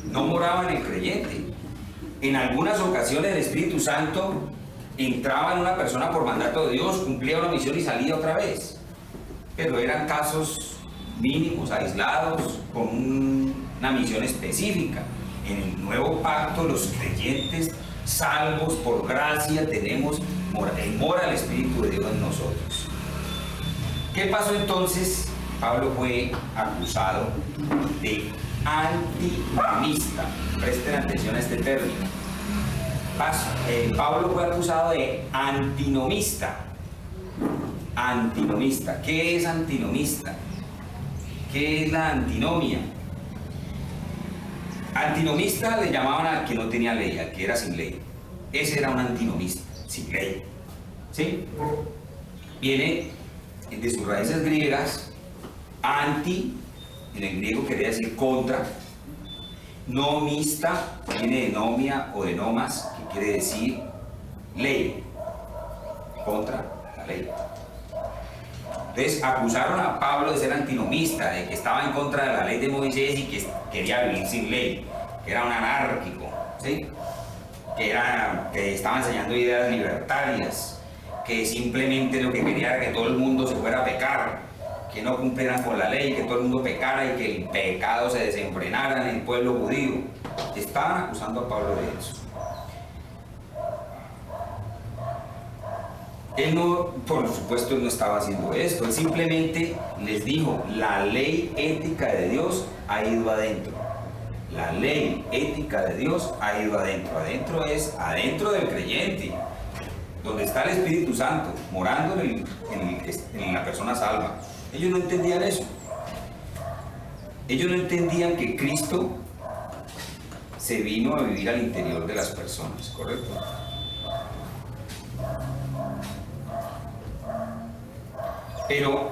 [SPEAKER 1] no moraba en el creyente. En algunas ocasiones el Espíritu Santo entraba en una persona por mandato de Dios, cumplía una misión y salía otra vez. Pero eran casos mínimos, aislados, con una misión específica. En el Nuevo Pacto, los creyentes, salvos por gracia, mora el Espíritu de Dios en nosotros. ¿Qué pasó entonces? Pablo fue acusado de antihumanista. Presten atención a este término. Pablo fue acusado de antinomista. Antinomista. ¿Qué es antinomista? ¿Qué es la antinomia? Antinomista le llamaban al que no tenía ley, al que era sin ley. Ese era un antinomista, sin ley. ¿Sí? Viene de sus raíces griegas. Anti, en el griego quería decir contra. Nomista, viene de nomia o de nomas, que quiere decir ley. Contra la ley. Entonces acusaron a Pablo de ser antinomista, de que estaba en contra de la ley de Moisés y que quería vivir sin ley, que era un anárquico, ¿sí? que estaba enseñando ideas libertarias, que simplemente lo que quería era que todo el mundo se fuera a pecar, que no cumplieran con la ley, que todo el mundo pecara y que el pecado se desenfrenara en el pueblo judío. Estaban acusando a Pablo de eso. Él no, por supuesto, no estaba haciendo esto, él simplemente les dijo, la ley ética de Dios ha ido adentro. La ley ética de Dios ha ido adentro. Adentro es adentro del creyente, donde está el Espíritu Santo, morando en la persona salva. Ellos no entendían eso. Ellos no entendían que Cristo se vino a vivir al interior de las personas, ¿correcto? Pero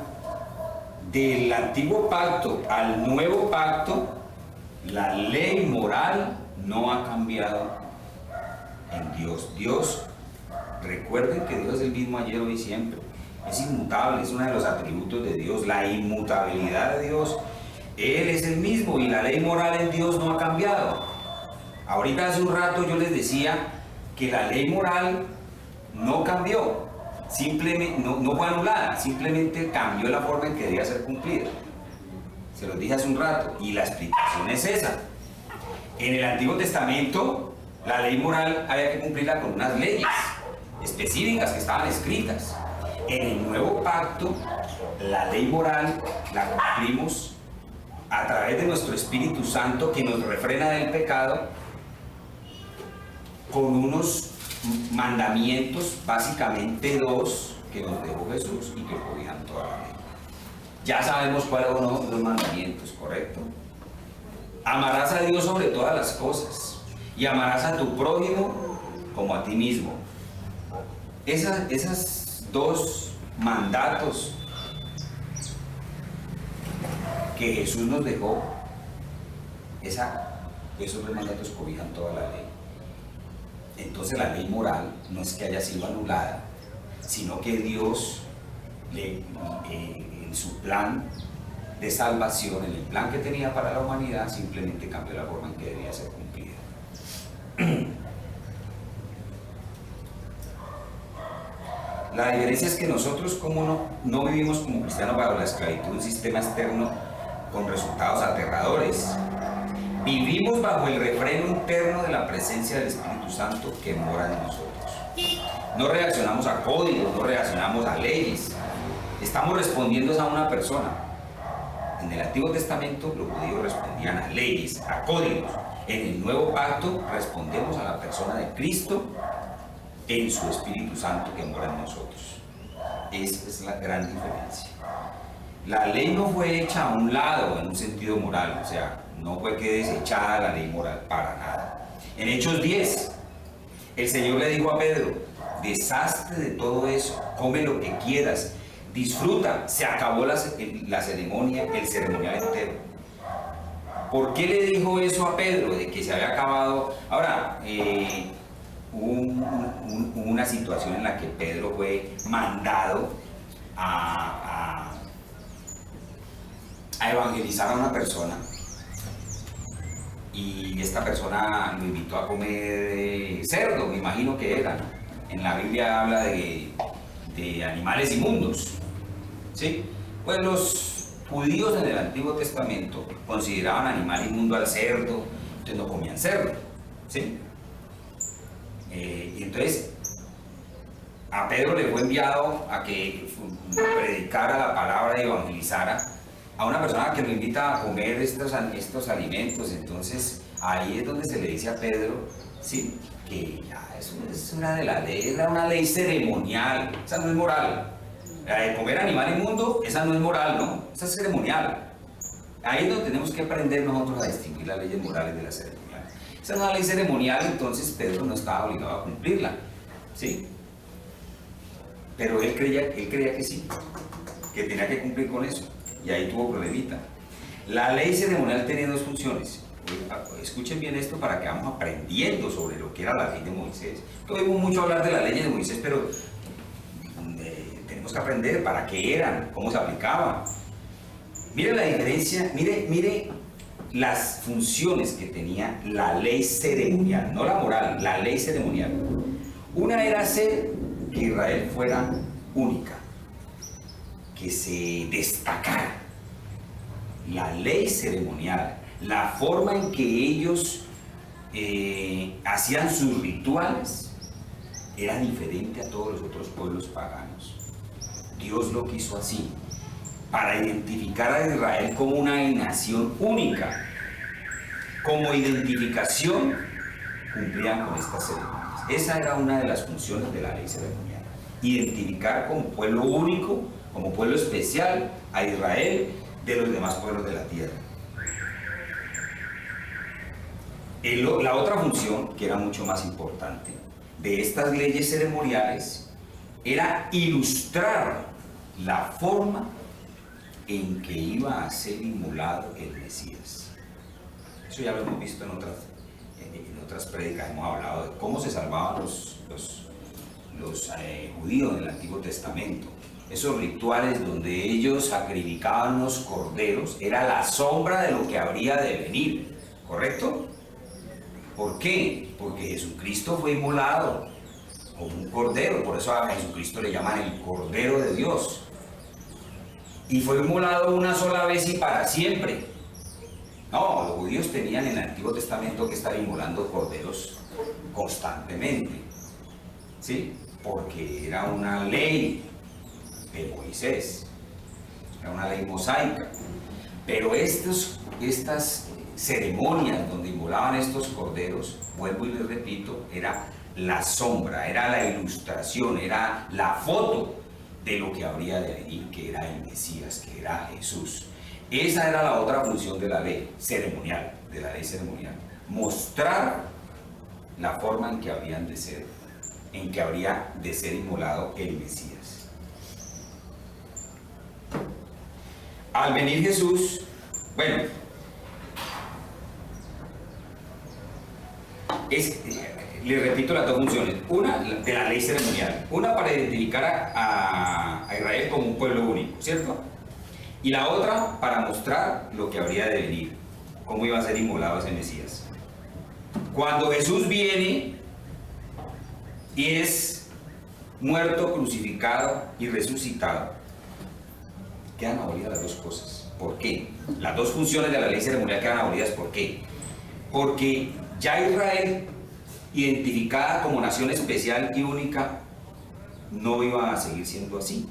[SPEAKER 1] del antiguo pacto al nuevo pacto, la ley moral no ha cambiado en Dios. Dios, recuerden que Dios es el mismo ayer, hoy y siempre. Es inmutable, es uno de los atributos de Dios, la inmutabilidad de Dios. Él es el mismo y la ley moral en Dios no ha cambiado. Ahorita hace un rato yo les decía que la ley moral no cambió. Simplemente, no fue anulada, simplemente cambió la forma en que debía ser cumplida. Se los dije hace un rato, y la explicación es esa. En el Antiguo Testamento, la ley moral había que cumplirla con unas leyes específicas que estaban escritas. En el Nuevo Pacto, la ley moral la cumplimos a través de nuestro Espíritu Santo, que nos refrena del pecado, con unos mandamientos, básicamente dos, que nos dejó Jesús y que cobijan toda la ley. Ya sabemos cuáles son los mandamientos, ¿correcto? Amarás a Dios sobre todas las cosas y amarás a tu prójimo como a ti mismo. Esas dos mandatos que Jesús nos dejó, esos dos mandatos cobijan toda la ley. Entonces la ley moral no es que haya sido anulada, sino que Dios, en su plan de salvación, en el plan que tenía para la humanidad, simplemente cambió la forma en que debía ser cumplida. La diferencia es que nosotros, como no vivimos como cristianos bajo la esclavitud de un sistema externo con resultados aterradores. Vivimos bajo el refreno interno de la presencia del Espíritu Santo que mora en nosotros. No reaccionamos a códigos, no reaccionamos a leyes. Estamos respondiendo a una persona. En el Antiguo Testamento los judíos respondían a leyes, a códigos. En el Nuevo Pacto respondemos a la persona de Cristo en su Espíritu Santo que mora en nosotros. Esa es la gran diferencia. La ley no fue hecha a un lado en un sentido moral, o sea, no fue que desechada la ley moral para nada. En Hechos 10, el Señor le dijo a Pedro, deshazte de todo eso, come lo que quieras, disfruta, se acabó la ceremonia, el ceremonial entero. ¿Por qué le dijo eso a Pedro? De que se había acabado. Ahora, hubo una situación en la que Pedro fue mandado a evangelizar a una persona, y esta persona lo invitó a comer cerdo, me imagino que era, ¿no? En la Biblia habla de animales inmundos, ¿sí? Pues los judíos en el Antiguo Testamento consideraban animal inmundo al cerdo, entonces no comían cerdo, ¿sí? Y entonces a Pedro le fue enviado a que predicara la palabra y evangelizara a una persona que lo invita a comer estos alimentos. Entonces ahí es donde se le dice a Pedro, ¿sí? Que ya eso era de la ley, era una ley ceremonial, esa no es moral. La de comer animal inmundo, esa no es moral, ¿no? Esa es ceremonial. Ahí es donde tenemos que aprender nosotros a distinguir las leyes morales de las ceremoniales. Esa es una ley ceremonial, entonces Pedro no estaba obligado a cumplirla, ¿sí? Pero él creía que sí, que tenía que cumplir con eso, y ahí tuvo problemita. La ley ceremonial tenía dos funciones. Escuchen bien esto para que vamos aprendiendo sobre lo que era la ley de Moisés. No oímos mucho hablar de la ley de Moisés, pero tenemos que aprender para qué eran, cómo se aplicaban. Mire la diferencia, mire las funciones que tenía la ley ceremonial, no la moral, la ley ceremonial. Una era hacer que Israel fuera única, que se destacara. La ley ceremonial, la forma en que ellos hacían sus rituales, era diferente a todos los otros pueblos paganos. Dios lo quiso así, para identificar a Israel como una nación única. Como identificación, cumplían con estas ceremonias. Esa era una de las funciones de la ley ceremonial. Identificar como pueblo único, como pueblo especial a Israel de los demás pueblos de la tierra. La otra función, que era mucho más importante, de estas leyes ceremoniales, era ilustrar la forma en que iba a ser inmolado el Mesías. Eso ya lo hemos visto en otras prédicas, hemos hablado de cómo se salvaban los judíos en el Antiguo Testamento. Esos rituales donde ellos sacrificaban los corderos era la sombra de lo que habría de venir, ¿correcto? ¿Por qué? Porque Jesucristo fue inmolado como un cordero, por eso a Jesucristo le llaman el Cordero de Dios. Y fue inmolado una sola vez y para siempre. No, los judíos tenían en el Antiguo Testamento que estar inmolando corderos constantemente, ¿sí? Porque era una ley de Moisés, era una ley mosaica. Pero estas ceremonias donde inmolaban estos corderos, vuelvo y les repito, era la sombra, era la ilustración, era la foto de lo que habría de venir, que era el Mesías, que era Jesús. Esa era la otra función de la ley ceremonial, mostrar la forma en que habría de ser inmolado el Mesías. Al venir Jesús, bueno, le repito las dos funciones. Una de la ley ceremonial, una para identificar a Israel como un pueblo único, ¿cierto? Y la otra para mostrar lo que habría de venir, cómo iba a ser inmolado ese Mesías. Cuando Jesús viene y es muerto, crucificado y resucitado, quedan abolidas las dos cosas. ¿Por qué? Las dos funciones de la ley ceremonial quedan abolidas. ¿Por qué? Porque ya Israel, identificada como nación especial y única, no iba a seguir siendo así.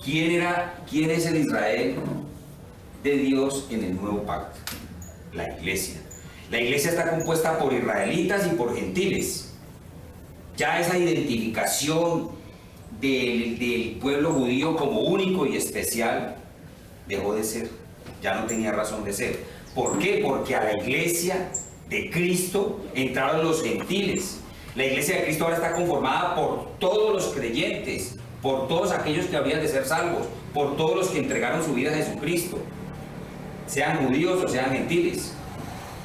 [SPEAKER 1] ¿Quién es el Israel de Dios en el nuevo pacto? La iglesia. La iglesia está compuesta por israelitas y por gentiles. Ya esa identificación del pueblo judío como único y especial dejó de ser, ya no tenía razón de ser. ¿Por qué? Porque a la iglesia de Cristo entraron los gentiles. La iglesia de Cristo ahora está conformada por todos los creyentes, por todos aquellos que habrían de ser salvos, por todos los que entregaron su vida a Jesucristo, sean judíos o sean gentiles.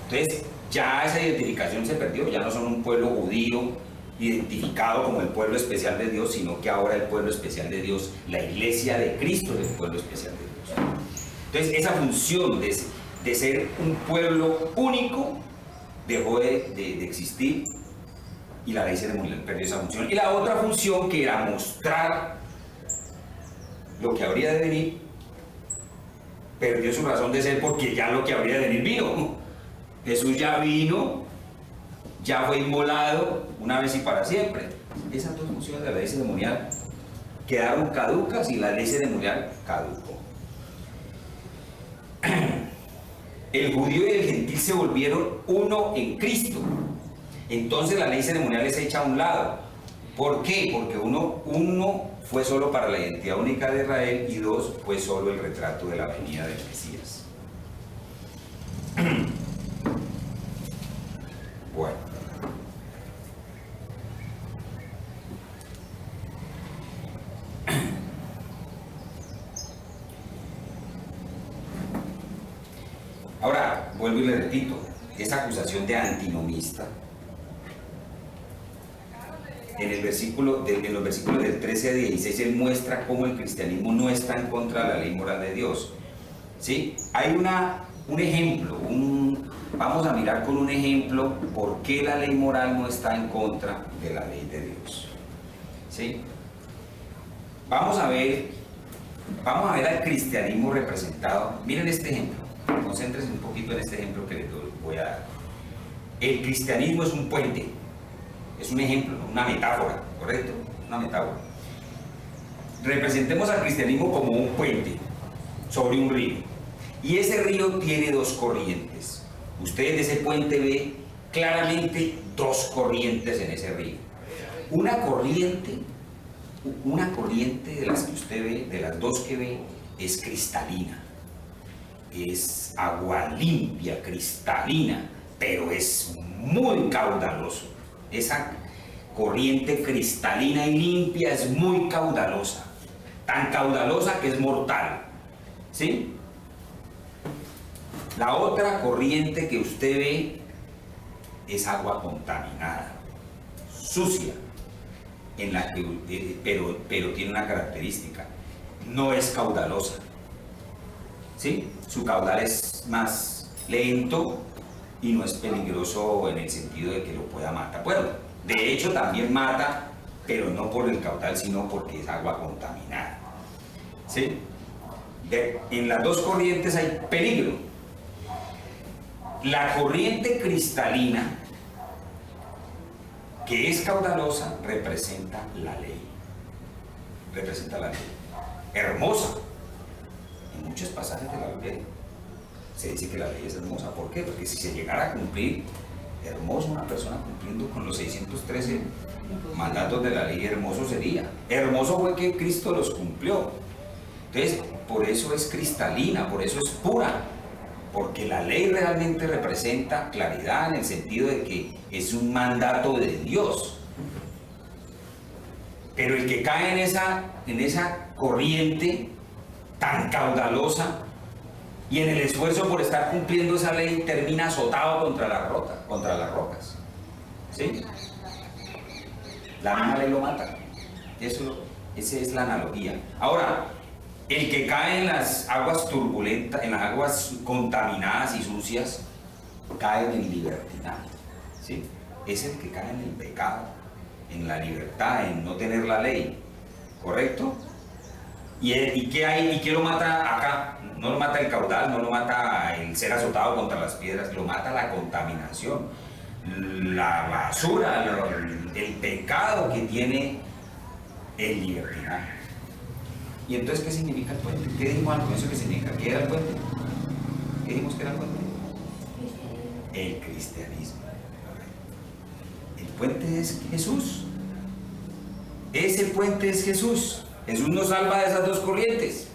[SPEAKER 1] Entonces ya esa identificación se perdió, ya no son un pueblo judío identificado como el pueblo especial de Dios, sino que ahora el pueblo especial de Dios, la iglesia de Cristo, es el pueblo especial de Dios. Entonces esa función de ser un pueblo único dejó de existir, y la ley ceremonial perdió esa función. Y la otra función, que era mostrar lo que habría de venir, perdió su razón de ser, porque ya lo que habría de venir vino. Jesús ya vino, ya fue inmolado una vez y para siempre. Esas dos funciones de la ley ceremonial quedaron caducas y la ley ceremonial caducó. El judío y el gentil se volvieron uno en Cristo. entonces la ley ceremonial es hecha a un lado. ¿Por qué? Porque uno fue solo para la identidad única de Israel y dos, fue solo el retrato de la venida del Mesías. Bueno. Ahora, vuelvo y le repito, esa acusación de antinomista, en los versículos del 13 a 16, él muestra cómo el cristianismo no está en contra de la ley moral de Dios. ¿Sí? Hay un ejemplo, vamos a mirar con un ejemplo por qué la ley moral no está en contra de la ley de Dios. ¿Sí? Vamos a ver al cristianismo representado. Miren este ejemplo, concéntrense un poquito en este ejemplo que les voy a dar. El cristianismo es un puente, es un ejemplo, una metáfora, ¿correcto? Una metáfora. Representemos al cristianismo como un puente sobre un río. Y ese río tiene dos corrientes. Ustedes de ese puente ven claramente dos corrientes en ese río. Una corriente de las que usted ve, de las dos que ve, es cristalina. Es agua limpia, cristalina, pero es muy caudaloso. Esa corriente cristalina y limpia es muy caudalosa, tan caudalosa que es mortal. ¿Sí? La otra corriente que usted ve es agua contaminada, sucia, en la que, pero tiene una característica: no es caudalosa. ¿Sí? Su caudal es más lento y no es peligroso en el sentido de que lo pueda matar. Bueno, de hecho también mata, pero no por el caudal, sino porque es agua contaminada. ¿Sí? En las dos corrientes hay peligro. La corriente cristalina, que es caudalosa, representa la ley. Representa la ley. Hermosa. En muchos pasajes de la Biblia se dice que la ley es hermosa. ¿Por qué? Porque si se llegara a cumplir, hermoso una persona cumpliendo con los 613 mandatos de la ley, hermoso sería. Hermoso fue que Cristo los cumplió. Entonces, por eso es cristalina, por eso es pura. Porque la ley realmente representa claridad en el sentido de que es un mandato de Dios. Pero el que cae en esa corriente tan caudalosa y en el esfuerzo por estar cumpliendo esa ley termina azotado contra las rocas. ¿Sí? La misma ley lo mata. Esa es la analogía. Ahora, el que cae en las aguas turbulentas, en las aguas contaminadas y sucias, cae en el libertinaje. ¿Sí? Es el que cae en el pecado, en la libertad, en no tener la ley. ¿Correcto? ¿Y qué hay? ¿Y qué lo mata acá? No lo mata el caudal, no lo mata el ser azotado contra las piedras, lo mata la contaminación, la basura, el pecado que tiene el libertinaje. ¿Y entonces qué significa el puente? ¿Qué dijimos al comienzo que significa? ¿Qué era el puente? ¿Qué dijimos que era el puente? El cristianismo. El puente es Jesús. Ese puente es Jesús. Jesús nos salva de esas dos corrientes.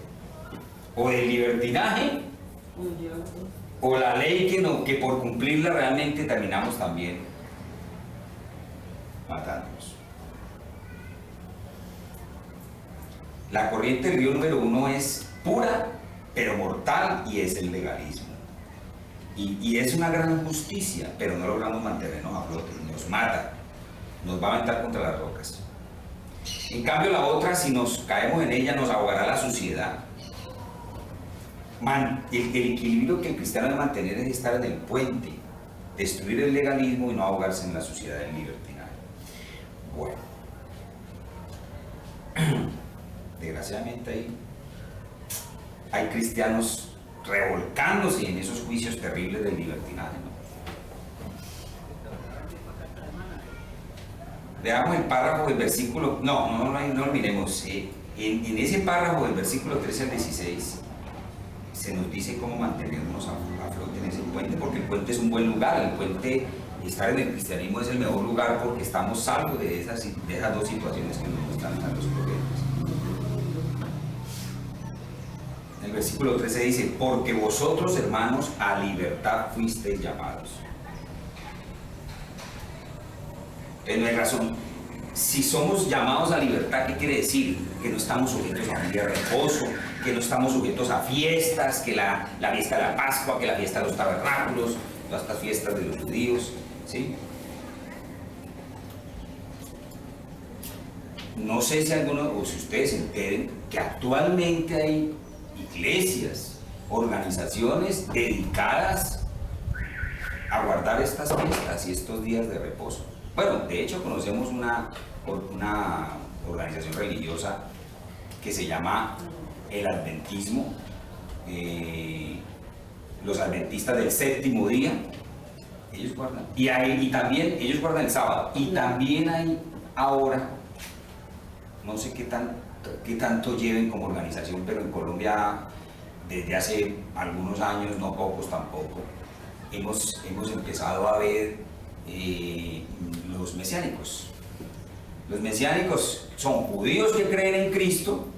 [SPEAKER 1] O del libertinaje, o la ley que por cumplirla realmente terminamos también matándonos. La corriente del río número 1 es pura, pero mortal, y es el legalismo. Y es una gran justicia, pero no logramos mantenernos a flote, nos mata, nos va a aventar contra las rocas. En cambio la otra, si nos caemos en ella, nos ahogará la suciedad. El equilibrio que el cristiano debe mantener es estar en el puente, destruir el legalismo y no ahogarse en la suciedad del libertinaje. Bueno, desgraciadamente hay cristianos revolcándose en esos juicios terribles del libertinaje, ¿no? Veamos el párrafo del versículo, no lo miremos. En ese párrafo del versículo 13 al 16 se nos dice cómo mantenernos a flote en ese puente, porque el puente es un buen lugar, el puente estar en el cristianismo es el mejor lugar porque estamos salvos de esas dos situaciones que nos muestran los profetas. El versículo 13 dice, porque vosotros, hermanos, a libertad fuisteis llamados. No hay razón. Si somos llamados a libertad, ¿qué quiere decir? Que no estamos sujetos a un día de reposo, que no estamos sujetos a fiestas, que la fiesta de la Pascua, que la fiesta de los tabernáculos, todas estas fiestas de los judíos, ¿sí? No sé si alguno o si ustedes se enteren que actualmente hay iglesias, organizaciones dedicadas a guardar estas fiestas y estos días de reposo. Bueno, de hecho conocemos una organización religiosa que se llama el Adventismo, los adventistas del séptimo día, ellos guardan, y también ellos guardan el sábado, y también hay ahora, no sé qué tanto lleven como organización, pero en Colombia desde hace algunos años, no pocos tampoco, hemos empezado a ver los mesiánicos. Los mesiánicos son judíos que creen en Cristo,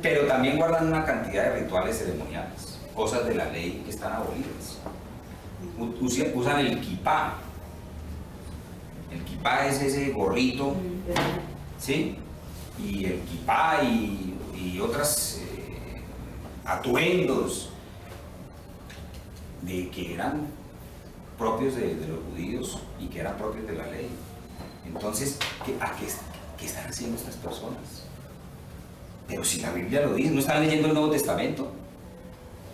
[SPEAKER 1] pero también guardan una cantidad de rituales ceremoniales, cosas de la ley que están abolidas. Usan el kipá. El kipá es ese gorrito, ¿sí? Y el kipá y otros atuendos que eran propios de los judíos y que eran propios de la ley. Entonces, ¿qué están haciendo estas personas? Pero si la Biblia lo dice, ¿no están leyendo el Nuevo Testamento?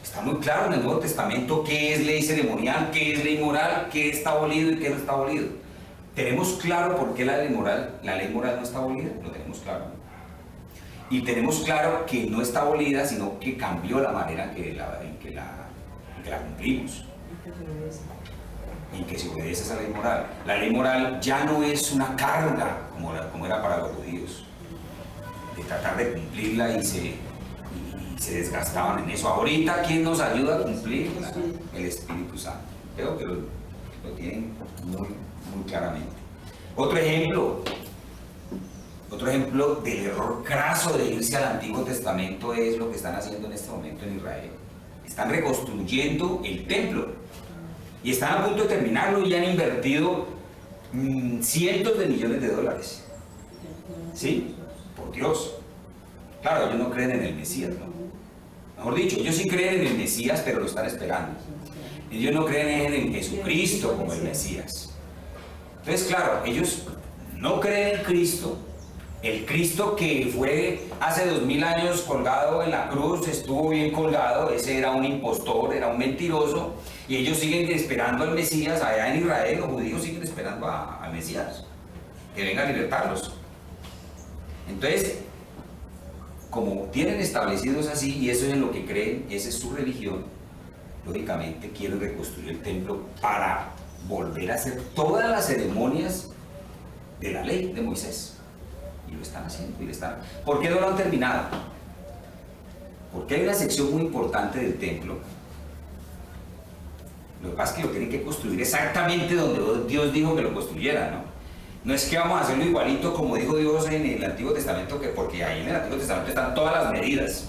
[SPEAKER 1] Está muy claro en el Nuevo Testamento qué es ley ceremonial, qué es ley moral, qué está abolido y qué no está abolido. ¿Tenemos claro por qué la ley moral no está abolida? Lo tenemos claro. Y tenemos claro que no está abolida, sino que cambió la manera en que la cumplimos. Y que se obedece esa ley moral. La ley moral ya no es una carga como era para los judíos, de tratar de cumplirla y se desgastaban en eso. Ahorita, ¿quién nos ayuda a cumplirla? El Espíritu Santo. Creo que lo tienen muy, muy claramente. Otro ejemplo del error craso de irse al Antiguo Testamento es lo que están haciendo en este momento en Israel. Están reconstruyendo el templo. Y están a punto de terminarlo y han invertido cientos de millones de dólares. ¿Sí? Por Dios. Claro, ellos no creen en el Mesías, ¿no? Mejor dicho, ellos sí creen en el Mesías, pero lo están esperando. Ellos no creen en Jesucristo como el Mesías. Entonces, claro, ellos no creen en Cristo. El Cristo que fue hace 2000 años colgado en la cruz, estuvo bien colgado, ese era un impostor, era un mentiroso, y ellos siguen esperando al Mesías. Allá en Israel los judíos siguen esperando al Mesías, que venga a libertarlos. Entonces, como tienen establecidos así, y eso es en lo que creen, esa es su religión, lógicamente quieren reconstruir el templo para volver a hacer todas las ceremonias de la ley de Moisés. Y lo están haciendo, ¿Por qué no lo han terminado? Porque hay una sección muy importante del templo. Lo que pasa es que lo tienen que construir exactamente donde Dios dijo que lo construyeran, ¿no? No es que vamos a hacerlo igualito como dijo Dios en el Antiguo Testamento, porque ahí en el Antiguo Testamento están todas las medidas.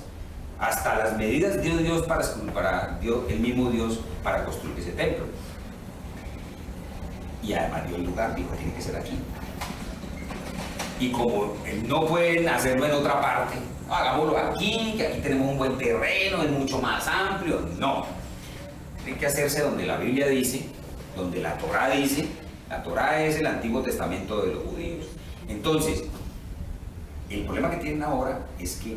[SPEAKER 1] Hasta las medidas dio Dios dio el mismo Dios para construir ese templo. Y además dio el lugar, dijo, tiene que ser aquí. Y como no pueden hacerlo en otra parte, hagámoslo aquí, que aquí tenemos un buen terreno, es mucho más amplio. No, tiene que hacerse donde la Biblia dice, donde la Torá dice. La Torá es el Antiguo Testamento de los judíos. Entonces, el problema que tienen ahora es que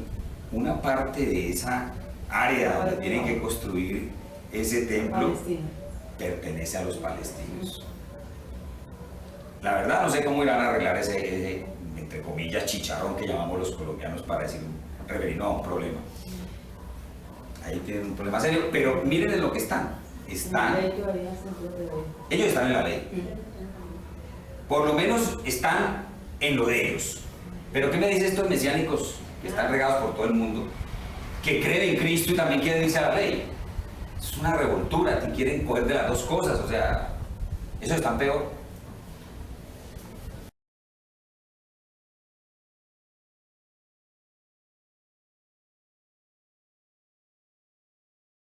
[SPEAKER 1] una parte de esa área donde tienen que construir ese templo pertenece a los palestinos. La verdad no sé cómo irán a arreglar ese entre comillas, chicharrón que llamamos los colombianos para decir, referirnos a un problema. Ahí tienen un problema serio, pero miren en lo que están. Ellos están en la ley. Por lo menos están en lo de ellos. Pero ¿qué me dicen estos mesiánicos que están regados por todo el mundo? Que creen en Cristo y también quieren irse a la ley. Es una revoltura, que quieren coger de las dos cosas, o sea, Esos están peor.